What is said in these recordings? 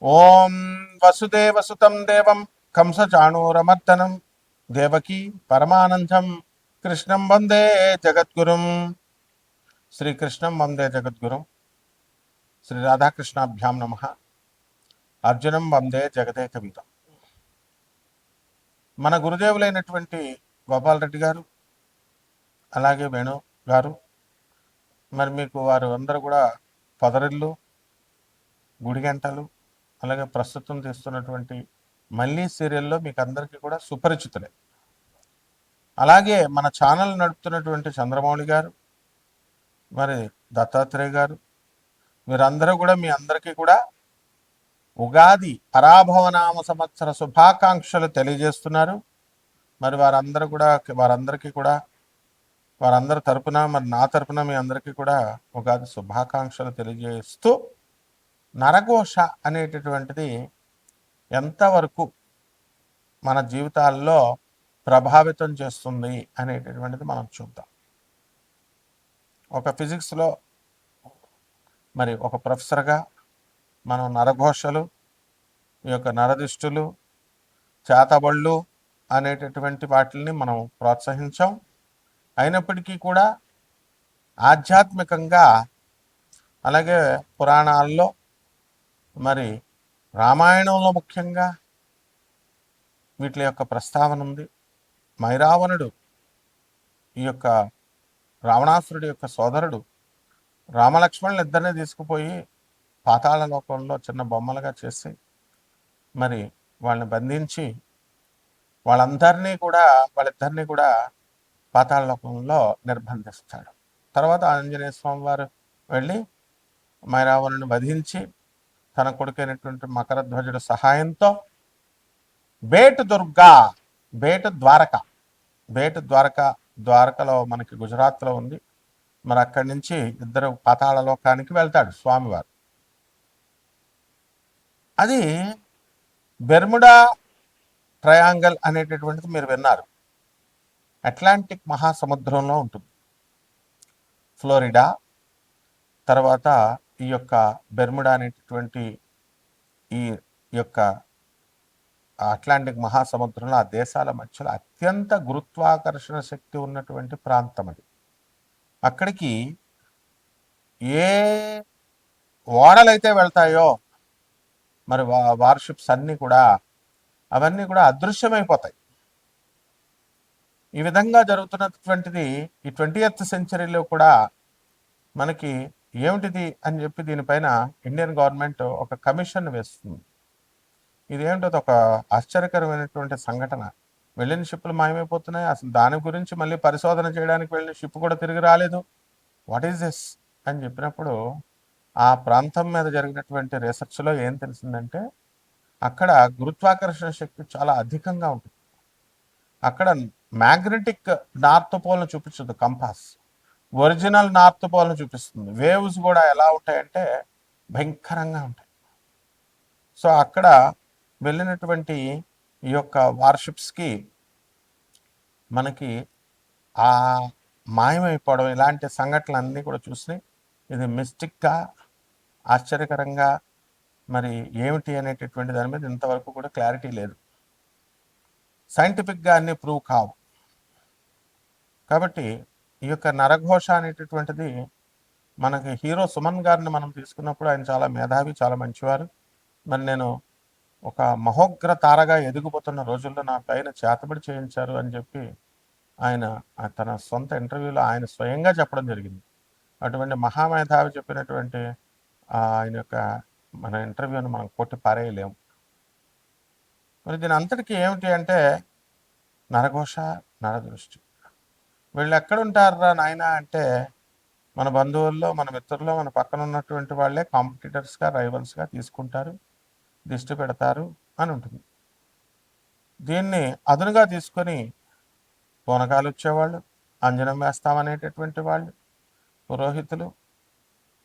ఓం వసుదేవసుతం దేవం కంసచాణూరమర్దనం దేవకీ పరమానందం కృష్ణం వందే జగద్గురుం. శ్రీకృష్ణం వందే జగద్గురుం. శ్రీ రాధాకృష్ణాభ్యాం నమ. అర్జునం వందే జగదేకవీరం. మన గురుదేవులైనటువంటి గోపాలరెడ్డి గారు, అలాగే వేణు గారు, మరి మీకు వారు అందరూ కూడా పొదరిల్లు, గుడిగంటలు, అలాగే ప్రస్తుతం తీస్తున్నటువంటి మళ్ళీ సీరియల్లో మీకు అందరికీ కూడా సుపరిచితులే. అలాగే మన ఛానల్ నడుపుతున్నటువంటి చంద్రమౌళి గారు, మరి దత్తాత్రేయ గారు, వీరందరూ కూడా మీ అందరికీ కూడా ఉగాది పరాభవనామ సంవత్సర శుభాకాంక్షలు తెలియజేస్తున్నారు. మరి వారందరికీ కూడా వారందరి తరపున, మరి నా తరపున మీ అందరికీ కూడా ఉగాది శుభాకాంక్షలు తెలియజేస్తూ, నరఘోష అనేటటువంటిది ఎంతవరకు మన జీవితాల్లో ప్రభావితం చేస్తుంది అనేటటువంటిది మనం చూద్దాం. ఒక ఫిజిక్స్లో మరి ఒక ప్రొఫెసర్గా మనం నరఘోషలు, ఈ యొక్క నరదిష్టులు, చేతబళ్ళు అనేటటువంటి వాటిని మనం ప్రోత్సహించాం. అయినప్పటికీ కూడా ఆధ్యాత్మికంగా, అలాగే పురాణాల్లో, మరి రామాయణంలో ముఖ్యంగా వీటి యొక్క ప్రస్తావన ఉంది. మైరావణుడు, ఈ యొక్క రావణాసురుడి యొక్క సోదరుడు, రామలక్ష్మణులు ఇద్దరిని తీసుకుపోయి పాతాళ లోకంలో చిన్న బొమ్మలుగా చేసి మరి వాళ్ళని బంధించి వాళ్ళిద్దరినీ కూడా పాతాళ లోకంలో నిర్బంధిస్తాడు. తర్వాత ఆంజనేయ స్వామి వారు వెళ్ళి మైరావణుని వధించి తన కొడుకైనటువంటి మకరధ్వజుడి సహాయంతో ద్వారకలో మనకి గుజరాత్లో ఉంది. మరి అక్కడి నుంచి ఇద్దరు పాతాళ లోకానికి వెళ్తాడు స్వామివారు. అది బెర్ముడా ట్రయాంగల్ అనేటటువంటిది మీరు విన్నారు. అట్లాంటిక్ మహాసముద్రంలో ఉంటుంది. ఫ్లోరిడా, తర్వాత ఈ యొక్క బెర్ముడా అనేటటువంటి ఈ యొక్క అట్లాంటిక్ మహాసముద్రంలో ఆ దేశాల మధ్యలో అత్యంత గురుత్వాకర్షణ శక్తి ఉన్నటువంటి ప్రాంతం అది. అక్కడికి ఏ ఓడలైతే వెళ్తాయో మరి వార్షిప్స్ అవన్నీ కూడా అదృశ్యమైపోతాయి. ఈ విధంగా జరుగుతున్నటువంటిది ఈ 20th సెంచరీలో కూడా మనకి ఏమిటిది అని చెప్పి దీనిపైన ఇండియన్ గవర్నమెంట్ ఒక కమిషన్ వేస్తుంది. ఇదేమిటో ఒక ఆశ్చర్యకరమైనటువంటి సంఘటన. వెళ్ళిన షిప్పులు మాయమైపోతున్నాయి. అసలు దాని గురించి మళ్ళీ పరిశోధన చేయడానికి వెళ్ళిన షిప్ కూడా తిరిగి రాలేదు. వాట్ ఈస్ దిస్ అని చెప్పినప్పుడు ఆ ప్రాంతం మీద జరిగినటువంటి రీసెర్చ్లో ఏం తెలిసిందంటే అక్కడ గురుత్వాకర్షణ శక్తి చాలా అధికంగా ఉంటుంది. అక్కడ మ్యాగ్నెటిక్ నార్త్ పోల్ను చూపించదు కంపాస్, ఒరిజినల్ నార్త్ పోల్ను చూపిస్తుంది. వేవ్స్ కూడా ఎలా ఉంటాయంటే భయంకరంగా ఉంటాయి. సో అక్కడ వెళ్ళినటువంటి ఈ యొక్క వార్షిప్స్కి మనకి ఆ మాయమైపోవడం, ఇలాంటి సంఘటనలన్నీ కూడా చూసి ఇది మిస్టిక్గా, ఆశ్చర్యకరంగా మరి ఏమిటి అనేటటువంటి దాని మీద ఇంతవరకు కూడా క్లారిటీ లేదు. సైంటిఫిక్గా అన్ని ప్రూవ్ కావు. కాబట్టి ఈ యొక్క నరఘోష అనేటటువంటిది మనకి హీరో సుమన్ గారిని మనం తీసుకున్నప్పుడు ఆయన చాలా మేధావి, చాలా మంచివారు. మరి నేను ఒక మహోగ్ర తారగా ఎదిగిపోతున్న రోజుల్లో నా పైన చేతబడి చేయించారు అని చెప్పి ఆయన తన సొంత ఇంటర్వ్యూలో ఆయన స్వయంగా చెప్పడం జరిగింది. అటువంటి మహామేధావి చెప్పినటువంటి ఆయన యొక్క మన ఇంటర్వ్యూని మనం కొట్టి పారేయలేము. మరి దీని అంతటికీ ఏమిటి అంటే నరఘోష, నరదృష్టి. వీళ్ళు ఎక్కడుంటారా నాయన అంటే మన బంధువుల్లో, మన మిత్రుల్లో, మన పక్కన ఉన్నటువంటి వాళ్ళే కాంపిటీటర్స్గా, రైవల్స్గా తీసుకుంటారు, దిష్టి పెడతారు అని ఉంటుంది. దీన్ని అదునుగా తీసుకొని పూనకాలు వచ్చేవాళ్ళు, అంజనం వేస్తామనేటటువంటి వాళ్ళు, పురోహితులు,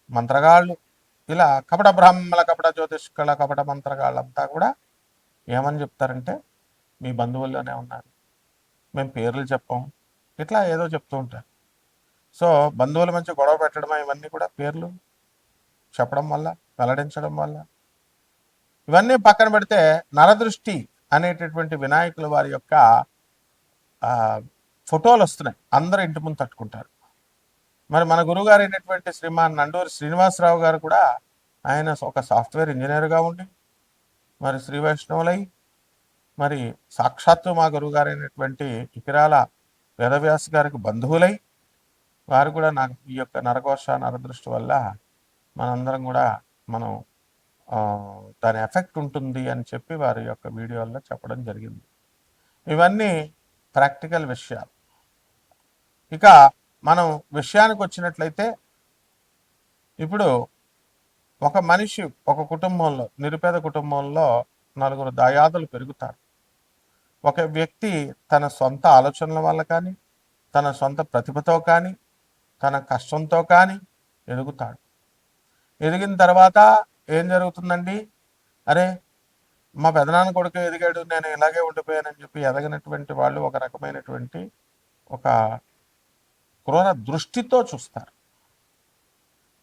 మంత్రగాళ్ళు, ఇలా కపట బ్రాహ్మణ, కపట జ్యోతిష్కుల, కపట మంత్రగాళ్ళంతా కూడా ఏమని చెప్తారంటే మీ బంధువుల్లోనే ఉన్నారు, మేము పేర్లు చెప్పాం, ఇట్లా ఏదో చెప్తూ ఉంటారు. సో బంధువుల మధ్య గొడవ పెట్టడం, ఇవన్నీ కూడా పేర్లు చెప్పడం వల్ల, వెల్లడించడం వల్ల ఇవన్నీ పక్కన పెడితే నరదృష్టి అనేటటువంటి వినాయకుల వారి యొక్క ఫోటోలు వస్తున్నాయి, అందరూ ఇంటి ముందు తట్టుకుంటారు. మరి మన గురువుగారు అయినటువంటి శ్రీమాన్ నండూరి శ్రీనివాసరావు గారు కూడా ఆయన ఒక సాఫ్ట్వేర్ ఇంజనీర్గా ఉండి మరి శ్రీ వైష్ణవులై మరి సాక్షాత్తు మా గురువుగారు అయినటువంటి ఇకిరాల వేదవ్యాస్ గారికి బంధువులై వారు కూడా నాకు ఈ యొక్క నరఘోష నరదృష్టి వల్ల మనందరం కూడా మనం దాని ఎఫెక్ట్ ఉంటుంది అని చెప్పి వారి యొక్క వీడియోల్లో చెప్పడం జరిగింది. ఇవన్నీ ప్రాక్టికల్ విషయాలు. ఇక మనం విషయానికి వచ్చినట్లయితే ఇప్పుడు ఒక మనిషి ఒక కుటుంబంలో, నిరుపేద కుటుంబంలో నలుగురు దాయాదులు పెరుగుతారు. ఒక వ్యక్తి తన సొంత ఆలోచనల వల్ల కానీ, తన సొంత ప్రతిభతో కానీ, తన కష్టంతో కానీ ఎదుగుతాడు. ఎదిగిన తర్వాత ఏం జరుగుతుందండి? అరే మా పెదనాన్న కొడుకు ఎదిగాడు, నేను ఇలాగే ఉండిపోయానని చెప్పి ఎదగినటువంటి వాళ్ళు ఒక రకమైనటువంటి ఒక క్రూర దృష్టితో చూస్తారు.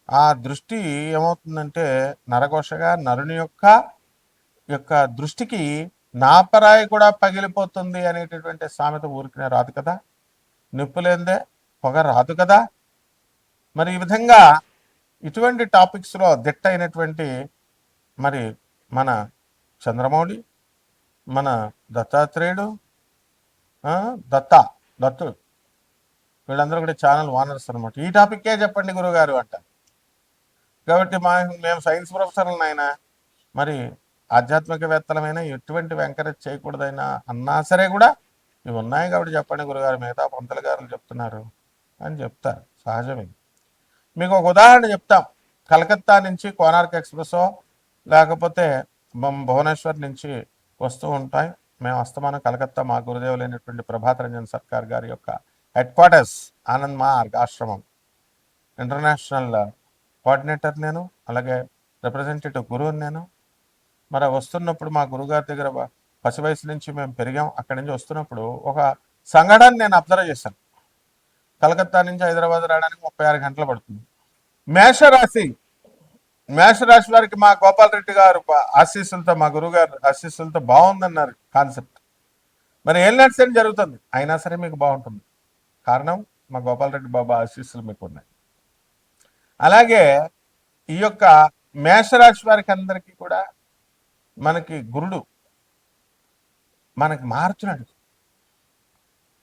ఆ దృష్టి ఏమవుతుందంటే నరఘోషగా నరుని యొక్క దృష్టికి నాపరాయి కూడా పగిలిపోతుంది అనేటటువంటి సామెత ఊరికినే రాదు కదా, నిప్పులేందే పొగ రాదు కదా. మరి ఈ విధంగా ఇటువంటి టాపిక్స్లో దిట్ట అయినటువంటి మరి మన చంద్రమౌళి, మన దత్తాత్రేయుడు, దత్తుడు, వీళ్ళందరూ కూడా ఛానల్ ఓనర్స్ అనమాట. ఈ టాపిక్కే చెప్పండి గురువుగారు అంట. కాబట్టి మేము సైన్స్ ప్రొఫెసర్లను అయినా మరి ఆధ్యాత్మికవేత్తలమైనా ఎటువంటి ఎంకరేజ్ చేయకూడదైనా అన్నా సరే కూడా ఇవి ఉన్నాయి కాబట్టి చెప్పండి గురుగారు, మిగతా పంతుల గారు చెప్తున్నారు అని చెప్తారు, సహజమే. మీకు ఒక ఉదాహరణ చెప్తాం. కలకత్తా నుంచి కోనార్క్ ఎక్స్ప్రెస్సో లేకపోతే భువనేశ్వర్ నుంచి వస్తూ ఉంటాయి. మేము అస్తమానం కలకత్తా మా గురుదేవులైనటువంటి ప్రభాత్ రంజన్ సర్కార్ గారి యొక్క హెడ్ క్వార్టర్స్ ఆనంద్ మార్గ్ ఆశ్రమం ఇంటర్నేషనల్ కోఆర్డినేటర్ నేను, అలాగే రిప్రజెంటేటివ్ గురువుని నేను. మరి వస్తున్నప్పుడు మా గురుగారి దగ్గర పసి వయసు నుంచి మేము పెరిగాం. అక్కడి నుంచి వస్తున్నప్పుడు ఒక సంఘటన నేను అబ్జర్వ్ చేశాను. కలకత్తా నుంచి హైదరాబాద్ రావడానికి 36 గంటలు పడుతుంది. మేషరాశి వారికి మా గోపాలరెడ్డి గారు ఆశీస్సులతో, మా గురుగారు ఆశీస్సులతో బాగుందన్నారు కాన్సెప్ట్. మరి ఏం నడిచేది జరుగుతుంది, అయినా సరే మీకు బాగుంటుంది. కారణం మా గోపాలరెడ్డి బాబా ఆశీస్సులు మీకు ఉన్నాయి. అలాగే ఈ యొక్క మేషరాశి వారికి అందరికీ కూడా మనకి గురుడు మనకి మారుతున్నాడు.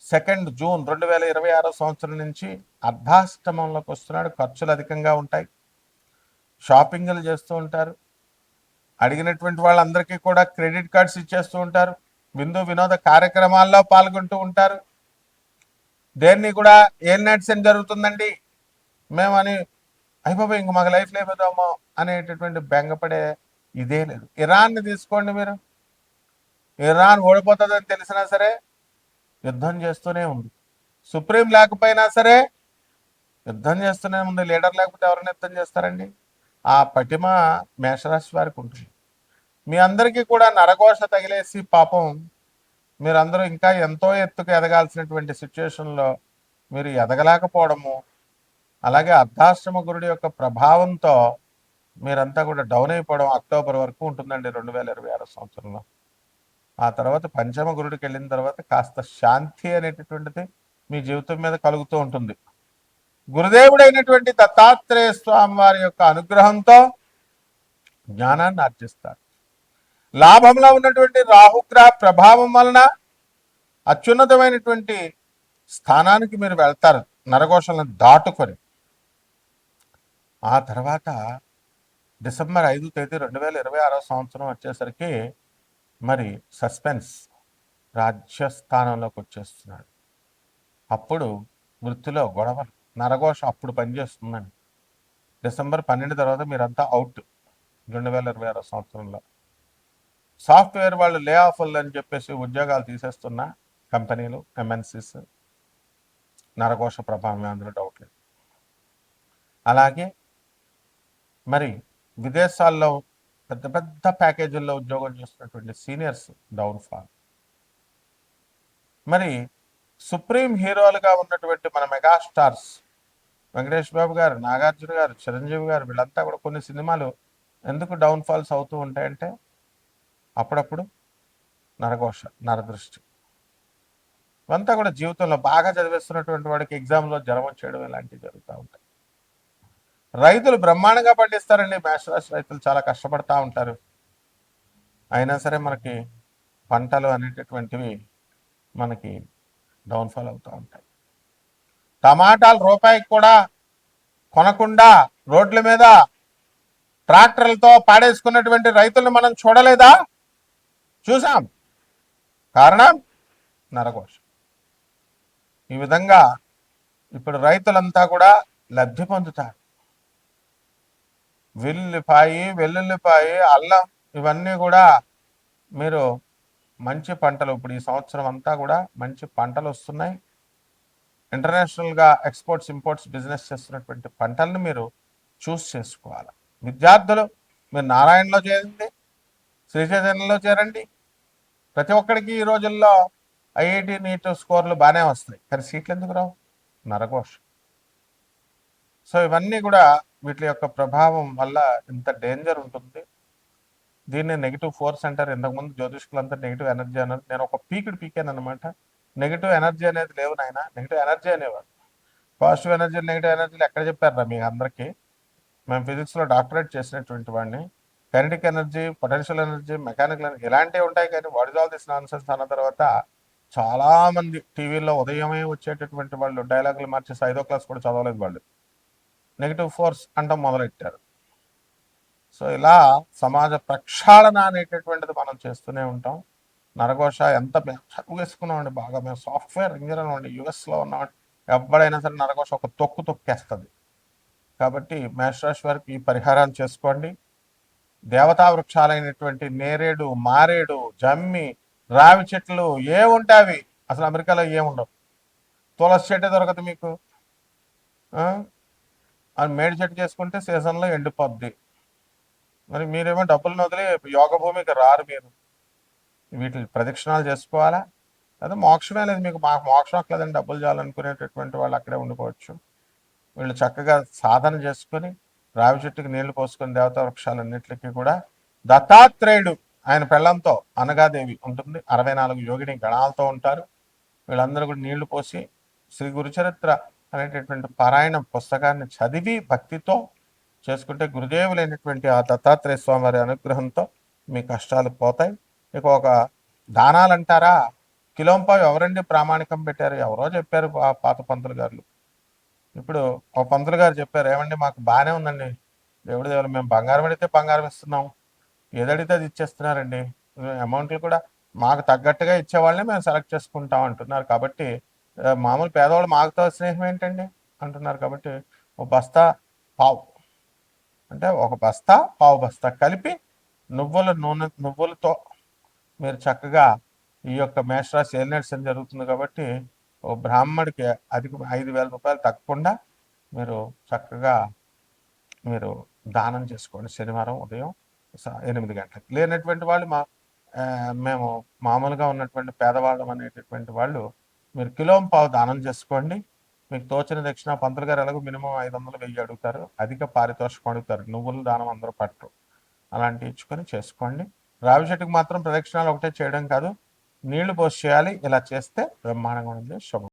2 జూన్ 2026 సంవత్సరం నుంచి అర్ధాష్టమంలోకి వస్తున్నాడు. ఖర్చులు అధికంగా ఉంటాయి, షాపింగ్లు చేస్తూ ఉంటారు, అడిగినటువంటి వాళ్ళందరికీ కూడా క్రెడిట్ కార్డ్స్ ఇచ్చేస్తూ ఉంటారు, విందు వినోద కార్యక్రమాల్లో పాల్గొంటూ ఉంటారు. దేన్ని కూడా ఏం నడిచేది జరుగుతుందండి మేమని అయిపోయి ఇంక మాకు లైఫ్ లేకపోతామో అనేటటువంటి బెంగపడే ఇదే లేదు. ఇరాన్ని తీసుకోండి మీరు, ఇరాన్ ఓడిపోతుందని తెలిసినా సరే యుద్ధం చేస్తూనే ఉంది. సుప్రీం లేకపోయినా సరే యుద్ధం చేస్తూనే ఉంది. లీడర్ లేకపోతే ఎవరైనా యుద్ధం చేస్తారండి? ఆ పటిమ మేషరాశి వారికి ఉంటుంది. మీ అందరికీ కూడా నరఘోష తగిలేసి పాపం మీరందరూ ఇంకా ఎంతో ఎత్తుకు ఎదగాల్సినటువంటి సిచ్యువేషన్లో మీరు ఎదగలేకపోవడము, అలాగే అర్ధాశ్రమ గురుడి యొక్క ప్రభావంతో మీరంతా కూడా డౌన్ అయిపోవడం అక్టోబర్ వరకు ఉంటుందండి 2026 సంవత్సరంలో. ఆ తర్వాత పంచమ గురుడికి వెళ్ళిన తర్వాత కాస్త శాంతి అనేటటువంటిది మీ జీవితం మీద కలుగుతూ ఉంటుంది. గురుదేవుడైనటువంటి దత్తాత్రేయ స్వామి వారి యొక్క అనుగ్రహంతో జ్ఞానాన్ని ఆర్జిస్తారు. లాభంలో ఉన్నటువంటి రాహుగ్రహ ప్రభావం వలన అత్యున్నతమైనటువంటి స్థానానికి మీరు వెళ్తారు నరఘోషలను దాటుకొని. ఆ తర్వాత డిసెంబర్ 5 తేదీ 2026 సంవత్సరం వచ్చేసరికి మరి సస్పెన్స్ రాజ్యస్థానంలోకి వచ్చేస్తున్నాడు. అప్పుడు వృత్తిలో గొడవలు, నరఘోష అప్పుడు పనిచేస్తుందండి. డిసెంబర్ 12 తర్వాత మీరంతా అవుట్ 2026 సంవత్సరంలో. సాఫ్ట్వేర్ వాళ్ళు లే ఆఫ్లు అని చెప్పేసి ఉద్యోగాలు తీసేస్తున్న కంపెనీలు, ఎంఎన్సీస్, నరఘోష ప్రభావం అందులో డౌట్ లేదు. అలాగే మరి విదేశాల్లో పెద్ద పెద్ద ప్యాకేజీల్లో ఉద్యోగం చేస్తున్నటువంటి సీనియర్స్ డౌన్ఫాల్. మరి సుప్రీం హీరోలుగా ఉన్నటువంటి మన మెగాస్టార్స్ వెంకటేష్ బాబు గారు, నాగార్జున గారు, చిరంజీవి గారు, వీళ్ళంతా కూడా కొన్ని సినిమాలు ఎందుకు డౌన్ఫాల్స్ అవుతూ ఉంటాయంటే అప్పుడప్పుడు నరఘోష, నరదృష్టి ఇవంతా కూడా జీవితంలో బాగా చదివేస్తున్నటువంటి వాడికి ఎగ్జామ్లో జ్వరం వచ్చేయడం ఇలాంటివి జరుగుతూ ఉంటాయి. రైతులు బ్రహ్మాండంగా పండిస్తారండి. మేషరాశి రైతులు చాలా కష్టపడతా ఉంటారు. అయినా సరే మనకి పంటలు అనేటటువంటివి మనకి డౌన్ఫాల్ అవుతూ ఉంటాయి. టమాటాలు రూపాయికి కూడా కొనకుండా రోడ్ల మీద ట్రాక్టర్లతో పాడేసుకున్నటువంటి రైతులను మనం చూడలేదా? చూసాం. కారణం నరఘోష. ఈ విధంగా ఇప్పుడు రైతులంతా కూడా లబ్ధి పొందుతారు. వెల్లుల్లిపాయి, అల్లం ఇవన్నీ కూడా మీరు మంచి పంటలు, ఇప్పుడు ఈ సంవత్సరం అంతా కూడా మంచి పంటలు వస్తున్నాయి. ఇంటర్నేషనల్గా ఎక్స్పోర్ట్స్ ఇంపోర్ట్స్ బిజినెస్ చేస్తున్నటువంటి పంటలను మీరు చూస్ చేసుకోవాలి. విద్యార్థులు మీరు నారాయణలో చేరండి, శ్రీ చైతన్యలో చేరండి. ప్రతి ఒక్కరికి ఈ రోజుల్లో ఐఐటి నీట్ స్కోర్లు బాగానే వస్తాయి, కానీ సీట్లు ఎందుకు రావు? నరఘోష. సో ఇవన్నీ కూడా వీటి యొక్క ప్రభావం వల్ల ఇంత డేంజర్ ఉంటుంది. దీన్ని నెగిటివ్ ఫోర్స్ అంటారు. ఇంతకుముందు జ్యోతిష్కులంతా నెగిటివ్ ఎనర్జీ అన్నారు. నేను ఒక పీకాను అనమాట. నెగిటివ్ ఎనర్జీ అనేది లేవు నాయన, నెగిటివ్ ఎనర్జీ అనేవారు. పాజిటివ్ ఎనర్జీ నెగిటివ్ ఎనర్జీలు ఎక్కడ చెప్పారా మీ అందరికీ? మేము ఫిజిక్స్లో డాక్టరేట్ చేసినటువంటి వాడిని. Kinetic energy, potential energy, mechanical energy ఇలాంటివి ఉంటాయి. కానీ what is all this nonsense అన్న తర్వాత చాలామంది టీవీలో ఉదయమే వచ్చేటటువంటి వాళ్ళు డైలాగులు మార్చేసి 5వ క్లాస్ కూడా చదవలేదు వాళ్ళు. నెగిటివ్ ఫోర్స్ అంటాం మొదలెట్టారు. సో ఇలా సమాజ ప్రక్షాళన అనేటటువంటిది మనం చేస్తూనే ఉంటాం. నరఘోష ఎంత చదువు వేసుకున్నామండి, బాగా మేము సాఫ్ట్వేర్ ఇంజనీర్ అండి, యుఎస్లో ఉన్నామండి, ఎవడైనా సరే నరఘోష ఒక తొక్కేస్తుంది. కాబట్టి మేషరాశి వారికి ఈ పరిహారాలు చేసుకోండి. దేవతా వృక్షాలైనటువంటి నేరేడు, మారేడు, జమ్మి, రావి చెట్లు ఏముంటాయి అసలు అమెరికాలో ఏముండవు. తులసి చెట్టు దొరకదు మీకు. అది మేడి చెట్టు చేసుకుంటే సీజన్లో ఎండిపోద్ది. మరి మీరేమో డబ్బులను వదిలి యోగ భూమికి రారు. మీరు వీటి ప్రదక్షిణాలు చేసుకోవాలా? అదే మోక్షమే లేదు మీకు. మాకు మోక్షం లేదని డబ్బులు చేయాలనుకునేటటువంటి వాళ్ళు అక్కడే ఉండిపోవచ్చు. వీళ్ళు చక్కగా సాధన చేసుకొని రావి చెట్టుకి నీళ్లు పోసుకొని దేవతా వృక్షాలన్నింటికి కూడా దత్తాత్రేయుడు ఆయన పెళ్ళంతో అనగాదేవి ఉంటుంది, 64 యోగిని గణాలతో ఉంటారు. వీళ్ళందరూ కూడా నీళ్లు పోసి శ్రీ గురుచరిత్ర అనేటటువంటి పారాయణ పుస్తకాన్ని చదివి భక్తితో చేసుకుంటే గురుదేవులైనటువంటి ఆ దత్తాత్రేయ స్వామి వారి అనుగ్రహంతో మీ కష్టాలు పోతాయి. ఇక ఒక దానాలు అంటారా, కిలోంపావు ఎవరండి ప్రామాణికం పెట్టారు? ఎవరో చెప్పారు పాత పంతులు గారు. ఇప్పుడు ఒక పంతులు గారు చెప్పారు, ఏమండి మాకు బాగానే ఉందండి, దేవుడి దేవుడు మేము బంగారం అడిగితే బంగారం ఇస్తున్నాం, ఏదడిగితే అది ఇచ్చేస్తున్నారండి, అమౌంట్లు కూడా మాకు తగ్గట్టుగా ఇచ్చేవాళ్ళని మేము సెలెక్ట్ చేసుకుంటాం అంటున్నారు. కాబట్టి మామూలు పేదవాళ్ళు మాకుతో స్నేహం ఏంటండి అంటున్నారు. కాబట్టి ఒక బస్తా పావు అంటే ఒక బస్తా పావు బస్తా కలిపి నువ్వులతో మీరు చక్కగా ఈ యొక్క మేషరాశి ఏలినట్స్ జరుగుతుంది. కాబట్టి ఓ బ్రాహ్మడికి అధిక 5,000 రూపాయలు తగ్గకుండా మీరు చక్కగా మీరు దానం చేసుకోండి శనివారం ఉదయం 8 గంటలకు. లేనటువంటి వాళ్ళు మేము మామూలుగా ఉన్నటువంటి పేదవాళ్ళం అనేటటువంటి వాళ్ళు మీరు కిలోంపావు దానం చేసుకోండి. మీకు తోచిన దక్షిణ పంతులు గారు ఎలాగో మినిమం 500, 1000 అడుగుతారు, అధిక పారితోషికం అడుగుతారు. నువ్వుల దానం అందరూ పట్టరు, అలాంటివి ఇచ్చుకొని చేసుకోండి. రావి చెట్టుకు మాత్రం ప్రదక్షిణాలు ఒకటే చేయడం కాదు, నీళ్లు పోసి చేయాలి. ఇలా చేస్తే బ్రహ్మాండంగా ఉంది. శుభం.